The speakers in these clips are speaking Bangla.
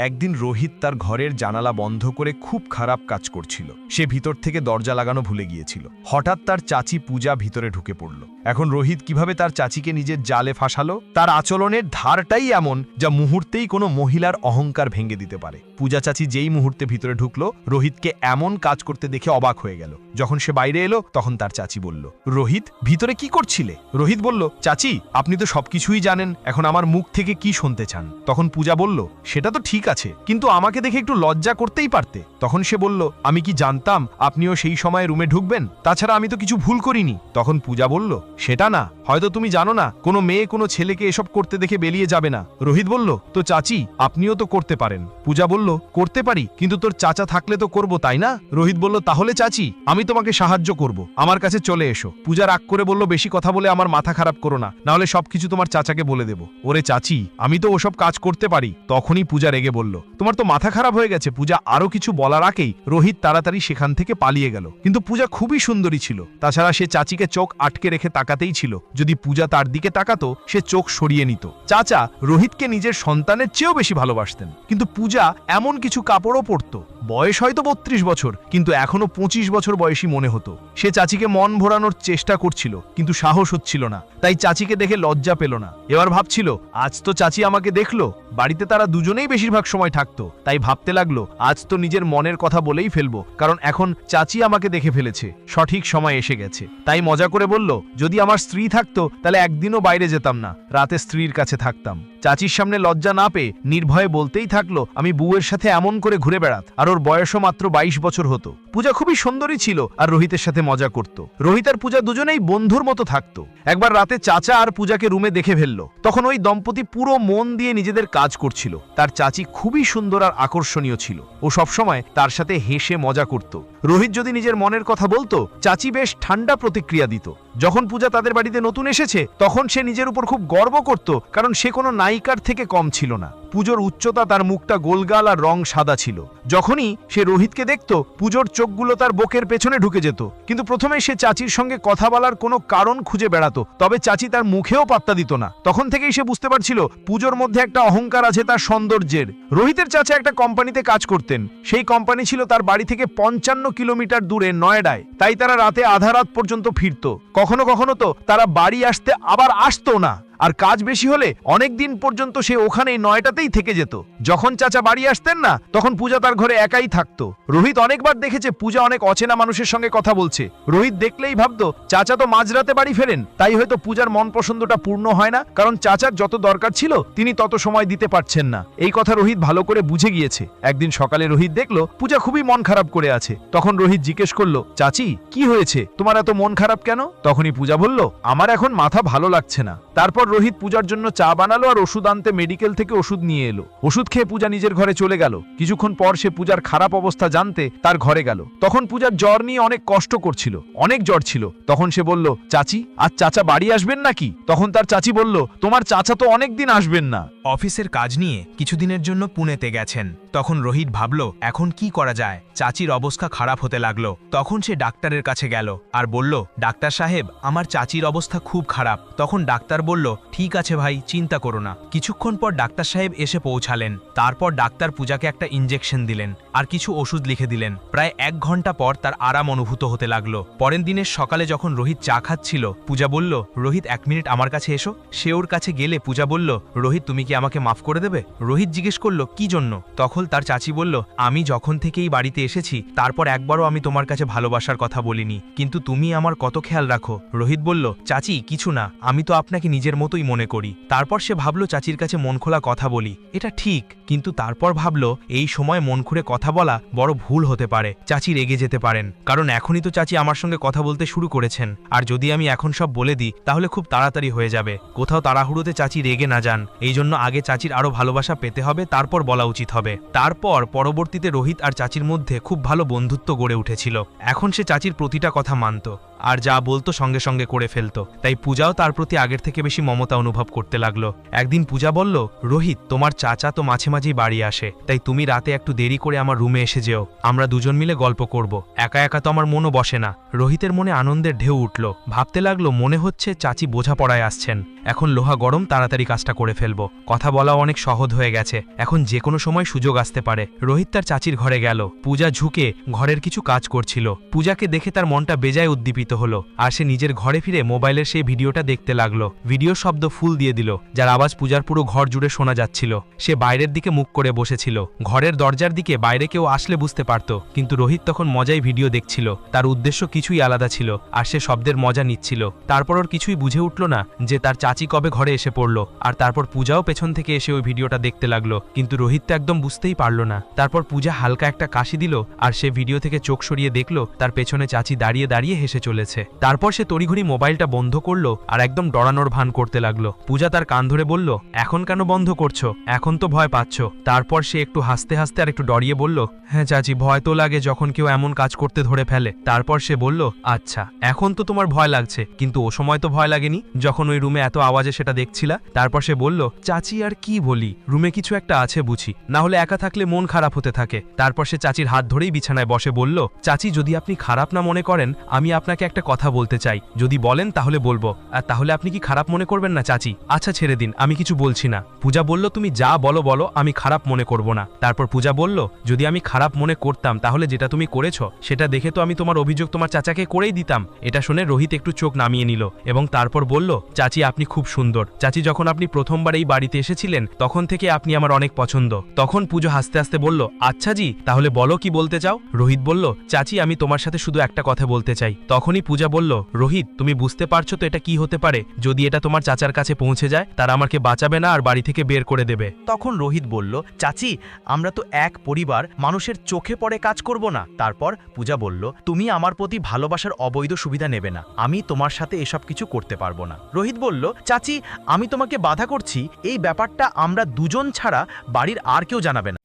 একদিন রোহিত তার ঘরের জানালা বন্ধ করে খুব খারাপ কাজ করছিল। সে ভিতর থেকে দরজা লাগানো ভুলে গিয়েছিল। হঠাৎ তার চাচি পূজা ভিতরে ঢুকে পড়ল। এখন রোহিত কিভাবে তার চাচিকে নিজের জালে ফাঁসালো? তার আচরণের ধারটাই এমন যা মুহূর্তেই কোনো মহিলার অহংকার ভেঙে দিতে পারে। পূজা চাচি যেই মুহূর্তে ভিতরে ঢুকলো, রোহিতকে এমন কাজ করতে দেখে অবাক হয়ে গেল। যখন সে বাইরে এলো তখন তার চাচি বলল, রোহিত, ভিতরে কি করছিলে? রোহিত বলল, চাচি, আপনি তো সবকিছুই জানেন, এখন আমার মুখ থেকে কি শুনতে চান? তখন পূজা বলল, সেটা তো ঠিক আছে, কিন্তু আমাকে দেখে একটু লজ্জা করতেই পারতে। তখন সে বলল, আমি কি জানতাম আপনিও সেই সময় রুমে ঢুকবেন? তাছাড়া আমি তো কিছু ভুল করিনি। তখন পূজা বলল, সেটা না, হয়তো তুমি জানো না, কোনো মেয়ে কোনো ছেলেকে এসব করতে দেখে বেরিয়ে যাবে না। রোহিত বলল, তো চাচি, আপনিও তো করতে পারেন। পূজা বলল, করতে পারি, কিন্তু তোর চাচা থাকলে তো করব, তাই না? রোহিত বলল, তাহলে চাচি, আমি তোমাকে সাহায্য করব, আমার কাছে চলে এসো। পূজা রাগ করে বলল, বেশি কথা বলে আমার মাথা খারাপ করো না, নাহলে সবকিছু তোমার চাচাকে বলে দেব। ওরে চাচি, আমি তো ওসব কাজ করতে পারি। তখনই পূজা রেগে বলল, তোমার তো মাথা খারাপ হয়ে গেছে। পূজা আরো কিছু বলার আগেই রোহিত তাড়াতাড়ি সেখান থেকে পালিয়ে গেল। কিন্তু পূজা খুবই সুন্দরী ছিল, তাছাড়া সে চাচিকে চোখ আটকে রেখে তাকাতেই ছিল। যদি পূজা তার দিকে তাকাতো, সে চোখ সরিয়ে নিত। চাচা রোহিতকে নিজের সন্তানের চেয়েও বেশি ভালোবাসতেন, কিন্তু পূজা এমন কিছু কাপড়ও পরত। বয়স হয়তো 32 বছর, কিন্তু এখনো 25 বছর বয়সী মনে হতো। সে চাচিকে মন ভরানোর চেষ্টা করছিল, কিন্তু সাহস হচ্ছিল না। তাই চাচিকে দেখে লজ্জা পেল না। এবার ভাবছিল, আজ তো চাচি আমাকে দেখলো। বাড়িতে তারা দুজনেই বেশিরভাগ সময় থাকতো, তাই ভাবতে লাগলো, আজ তো নিজের মনের কথা বলেই ফেলবো, কারণ এখন চাচি আমাকে দেখে ফেলেছে, সঠিক সময় এসে গেছে। তাই মজা করে বলল, যদি আমার স্ত্রী থাকতো তাহলে একদিনও বাইরে যেতাম না, রাতে স্ত্রীর কাছে থাকতাম। চাচির সামনে লজ্জা না পেয়ে নির্ভয়ে বলতেই থাকলো, আমি বউয়ের সাথে এমন করে ঘুরে বেড়াত, আর ওর বয়সও মাত্র 22 বছর হতো। পূজা খুবই সুন্দরী ছিল আর রোহিতের সাথে মজা করত। রোহিত আর পূজা দুজনেই বন্ধুর মতো থাকতো। একবার রাতে চাচা আর পূজাকে রুমে দেখে ফেললো। তখন ওই দম্পতি পুরো মন দিয়ে নিজেদের কাজ করছিল। তার চাচি খুবই সুন্দর আর আকর্ষণীয় ছিল। ও সবসময় তার সাথে হেসে মজা করত। রোহিত যদি নিজের মনের কথা বলতো, চাচি বেশ ঠান্ডা প্রতিক্রিয়া দিত। যখন পূজা তাদের বাড়িতে নতুন এসেছে, তখন সে নিজের উপর খুব গর্ব করত, কারণ সে কোনো নায়িকার থেকে কম ছিল না। পুজোর উচ্চতা, তার মুখটা গোলগাল আর রং সাদা ছিল। যখনই সে রোহিতকে দেখত, পুজোর চোখগুলো তার বুকের পেছনে ঢুকে যেত। কিন্তু প্রথমে সে চাচির সঙ্গে কথা বলার কোনো কারণ খুঁজে বেড়াতো, তবে চাচি তার মুখেও পাত্তা দিত না। তখন থেকেই সে বুঝতে পারছিল, পুজোর মধ্যে একটা অহংকার আছে তার সৌন্দর্যের। রোহিতের চাচা একটা কোম্পানিতে কাজ করতেন। সেই কোম্পানি ছিল তার বাড়ি থেকে 55 কিলোমিটার দূরে নয়ডায়। তাই তারা রাতে আধা রাত পর্যন্ত ফিরত। কখনো কখনো তো তারা বাড়ি আসতে আবার আসতো না, আর কাজ বেশি হলে অনেক দিন পর্যন্ত সে ওখানেই নয়টাতেই থেকে যেত। যখন চাচা বাড়ি আসতেন না, তখন পূজা তার ঘরে একাই থাকতো। রোহিত অনেকবার দেখেছে পূজা অনেক অচেনা মানুষের সঙ্গে কথা বলছে। রোহিত দেখলেই ভাবতো, চাচা তো মাঝরাতে বাড়ি ফেরেন, তাই হয়তো পূজার মন পছন্দটা পূর্ণ হয় না, কারণ চাচার যত দরকার ছিল তিনি তত সময় দিতে পারছেন না। এই কথা রোহিত ভালো করে বুঝে গিয়েছে। একদিন সকালে রোহিত দেখলো পূজা খুবই মন খারাপ করে আছে। তখন রোহিত জিজ্ঞেস করলো, চাচি, কি হয়েছে, তোমার এত মন খারাপ কেন? তখনই পূজা বলল, আমার এখন মাথা ভালো লাগছে না। তারপর রোহিত পূজার জন্য চা বানালো আর ওষুধ আনতে মেডিকেল থেকে ওষুধ নিয়ে এলো। ওষুধ খেয়ে পূজা নিজের ঘরে চলে গেল। কিছুক্ষণ পর সে পূজার খারাপ অবস্থা জানতে তার ঘরে গেল। তখন পূজার জ্বর নিয়ে অনেক কষ্ট করছিল, অনেক জ্বর ছিল। তখন সে বলল, চাচি, আজ চাচা বাড়ি আসবেন নাকি? তখন তার চাচি বলল, তোমার চাচা তো অনেক দিন আসবেন না। অফিসের কাজ নিয়ে কিছুদিনের জন্য পুনেতে গেছেন। তখন রোহিত ভাবল, এখন কি করা যায়? চাচির অবস্থা খারাপ হতে লাগলো। তখন সে ডাক্তারের কাছে গেল আর বলল, ডাক্তার সাহেব, আমার চাচির অবস্থা খুব খারাপ। তখন ডাক্তার বলল, ঠিক আছে ভাই, চিন্তা করো না। কিছুক্ষণ পর ডাক্তার সাহেব এসে পৌঁছালেন। তারপর ডাক্তার পূজাকে একটা ইনজেকশন দিলেন আর কিছু ওষুধ লিখে দিলেন। প্রায় 1 ঘন্টা পর তার আরাম অনুভূত হতে লাগলো। পরের দিনের সকালে যখন রোহিত চা খাচ্ছিল, পূজা বলল, রোহিত, 1 মিনিট আমার কাছে এসো। সে ওর কাছে গেলে পূজা বলল, রোহিত, তুমি কি আমাকে মাফ করে দেবে? রোহিত জিজ্ঞেস করলো, কি জন্য? তখন তার চাচি বলল, আমি যখন থেকেই বাড়িতে এসেছি, তারপর একবারও আমি তোমার কাছে ভালোবাসার কথা বলিনি, কিন্তু তুমি আমার কত খেয়াল রাখো। রোহিত বলল, চাচি, কিছু না, আমি তো আপনাকে নিজের মতোই মনে করি। তারপর সে ভাবলো চাচির কাছে মন খোলা কথা বলি, এটা ঠিক। কিন্তু তারপর ভাবলো, এই সময় মন খুলে কথা বলা বড় ভুল হতে পারে। চাচি রেগে যেতে পারেন, কারণ এখনই তো চাচি আমার সঙ্গে কথা বলতে শুরু করেছেন। আর যদি আমি এখন সব বলে দিই, তাহলে খুব তাড়াতাড়ি হয়ে যাবে। কোথাও তাড়াহুড়োতে চাচি রেগে না যান। এই জন্য আগে চাচির আরো ভালোবাসা পেতে হবে, তারপর বলা উচিত হবে। তারপর পরবর্তীতে রোহিত আর চাচির মধ্যে খুব ভালো বন্ধুত্ব গড়ে উঠেছিল। এখন সে চাচির প্রতিটা কথা মানত আর যা বলতো সঙ্গে সঙ্গে করে ফেলতো। তাই পূজাও তার প্রতি আগের থেকে বেশি মমতা অনুভব করতে লাগলো। একদিন পূজা বলল, রোহিত, তোমার চাচা তো মাঝে মাঝেই বাড়ি আসে, তাই তুমি রাতে একটু দেরি করে আমার রুমে এসে যেও, আমরা দুজন মিলে গল্প করব। একা একা তো আমার মনও বসে না। রোহিতের মনে আনন্দের ঢেউ উঠল, ভাবতে লাগলো মনে হচ্ছে চাচি বোঝাপড়ায় আসছেন, এখন লোহা গরম, তাড়াতাড়ি কাজটা করে ফেলবো। কথা বলা অনেক সহজ হয়ে গেছে, এখন যে কোনো সময় সুযোগ আসতে পারে। রোহিত তার চাচির ঘরে গেল। পূজা ঝুঁকে ঘরের কিছু কাজ করছিল। পূজাকে দেখে তার মনটা বেজায় উদ্দীপিত হলো, আর সে নিজের ঘরে ফিরে মোবাইলের সেই ভিডিওটা দেখতে লাগলো। ভিডিও শব্দ ফুল দিয়ে দিল, যার আওয়াজ পূজার পুরো ঘর জুড়ে শোনা যাচ্ছিল। সে বাইরের দিকে মুখ করে বসেছিল, ঘরের দরজার দিকে বাইরে কেউ আসলে বুঝতে পারত, কিন্তু রোহিত তখন মজায় ভিডিও দেখছিল। তার উদ্দেশ্য কিছুই আলাদা ছিল, আর সে শব্দের মজা নিচ্ছিল। তারপর ওর কিছুই বুঝে উঠল না যে তার চাচি কবে ঘরে এসে পড়লো। আর তারপর পূজাও পেছন থেকে এসে ওই ভিডিওটা দেখতে লাগলো, কিন্তু রোহিত তো একদম বুঝতেই পারলো না। তারপর পূজা হালকা একটা কাশি দিল, আর সে ভিডিও থেকে চোখ সরিয়ে দেখলো তার পেছনে চাচি দাঁড়িয়ে দাঁড়িয়ে হেসে চলেছে। তারপর সে তড়িঘড়ি মোবাইলটা বন্ধ করলো আর একদম ডরানোর ভান করতে লাগলো। পূজা তার কান ধরে বলল, এখন কেন বন্ধ করছো? এখন তো ভয় পাচ্ছ। তারপর সে একটু হাসতে হাসতে আর একটু ডরিয়ে বলল, হ্যাঁ চাচি, ভয় তো লাগে যখন কেউ এমন কাজ করতে ধরে ফেলে। তারপর সে বলল, আচ্ছা, এখন তো তোমার ভয় লাগছে, কিন্তু ও সময় তো ভয় লাগেনি যখন ওই রুমে এত আওয়াজে সেটা দেখছিলা। তারপর সে বলল, চাচি আর কি বলি, রুমে কিছু একটা আছে বুঝি, না হলে একা থাকলে মন খারাপ হতে থাকে। তারপর সে চাচির হাত ধরেই বিছানায় বসে বলল, চাচি, যদি আপনি খারাপ না মনে করেন, আমি আপনাকে একটা কথা বলতে চাই, যদি বলেন তাহলে বলবো। আর তাহলে আপনি কি খারাপ মনে করবেন না চাচি? আচ্ছা ছেড়ে দিন, আমি কিছু বলছি না। পূজা বলল, তুমি যা বলো বলো, আমি খারাপ মনে করব না। তারপর পূজা বলল, যদি আমি খারাপ মনে করতাম তাহলে যেটা তুমি করেছো সেটা দেখে তো আমি তোমার অভিযোগ তোমার চাচাকে করেই দিতাম। এটা শুনে রোহিত একটু চোখ নামিয়ে নিল এবং তারপর বলল, চাচি, আপনি খুব সুন্দর। চাচি, যখন আপনি প্রথমবার এই বাড়িতে এসেছিলেন তখন থেকে আপনি আমার অনেক পছন্দ। তখন পূজা হাসতে হাসতে বলল, আচ্ছা জি, তাহলে বলো কি বলতে চাও? রোহিত বলল, চাচি, আমি তোমার সাথে শুধু একটা কথা বলতে চাই। তখনই পূজা বলল, রোহিত, তুমি বুঝতে পারছো তো এটা কি হতে পারে? যদি এটা তোমার চাচার কাছে পৌঁছে যায়, তারা আমাকে বাঁচাবে না আর বাড়ি থেকে বের করে দেবে। তখন রোহিত বলল, চাচি, আমরা তো এক পরিবার, মানুষের চোখে পড়ে কাজ করব না। তারপর পূজা বলল, তুমি আমার প্রতি ভালোবাসার অবৈধ সুবিধা নেবে না, আমি তোমার সাথে এসব কিছু করতে পারবো না। রোহিত বলল, চাচি, আমি তোমাকে বাধা করছি, এই ব্যাপারটা আমরা দুজন ছাড়া বাড়ির আর কেউ জানাবে না।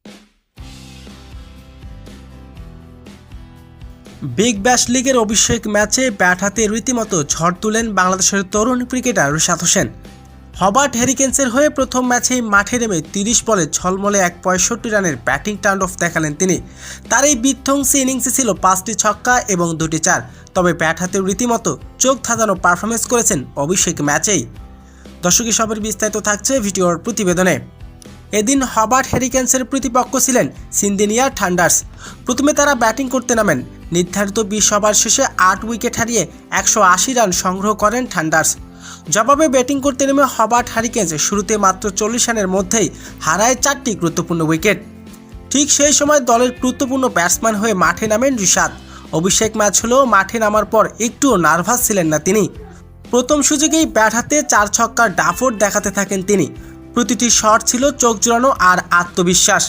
বিগ ব্যাশ লিগের অভিষেক ম্যাচে ব্যাট হাতে রীতিমতো ঝড় তুলেন বাংলাদেশের তরুণ ক্রিকেটার রিশাদ হোসেন। হবার্ট হ্যারিকেন্সের হয়ে প্রথম ম্যাচেই মাঠে নেমে 30 বলে ঝলমলে 65 রানের ব্যাটিং টার্ন অফ দেখালেন তিনি। তার এই বিধ্বংসী ইনিংসে ছিল 5টি ছক্কা এবং 2টি চার। তবে ব্যাট হাতে রীতিমতো চোখ ধাঁধানো পারফরমেন্স করেছেন অভিষেক ম্যাচেই। দর্শক, সবের বিস্তারিত থাকছে ভিডিওর প্রতিবেদনে। এদিন হবার্ট হ্যারিকেন্সের প্রতিপক্ষ ছিলেন সিন্দিনিয়া থান্ডার্স। প্রথমে তারা ব্যাটিং করতে নামেন। নির্ধারিত 20 ওভার শেষে 8 উইকেট হারিয়ে 180 রান সংগ্রহ করেন থান্ডার্স। জবাবে ব্যাটিং করতে নেমে হবার্ট হ্যারিকেন্স শুরুতে মাত্র 40 রানের মধ্যেই হারায় 4টি গুরুত্বপূর্ণ উইকেট। ঠিক সেই সময় দলের গুরুত্বপূর্ণ ব্যাটসম্যান হয়ে মাঠে নামেন রিশাদ। অভিষেক ম্যাচ হলেও মাঠে নামার পর একটুও নার্ভাস ছিলেন না তিনি। প্রথম সুযোগেই ব্যাট হাতে 4 ছক্কার ডাফোর দেখাতে থাকেন তিনি। প্রতিটি শট ছিল চোখ জোড়ানো আর আত্মবিশ্বাস।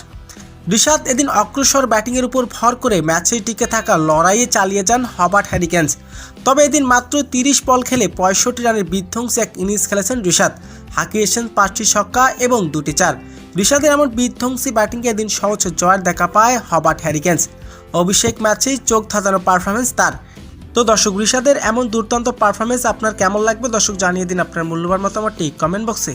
রিশাদ এদিন অগ্রসর ব্যাটিংয়ের উপর ভর করে ম্যাচে টিকে থাকা লড়াইয়ে চালিয়ে যান হবার্ট হ্যারিকেন্স। তবে এদিন মাত্র 30 বল খেলে 65 রানের বিধ্বংসী এক ইনিংস খেলেছেন রিশাদ। হাঁকিয়েছেন 5টি ছক্কা এবং 2টি চার। রিশাদের এমন বিধ্বংসী ব্যাটিংয়ে এদিন সহজ জয়ের দেখা পায় হবার্ট হ্যারিকেন্স। অভিষেক ম্যাচেই চোখ ধাঁধানো পারফরমেন্স তার। তো দর্শক, রিশাদের এমন দুর্দান্ত পারফরমেন্স আপনার কেমন লাগবে? দর্শক, জানিয়ে দিন আপনার মূল্যবান মতামতটি কমেন্ট বক্সে।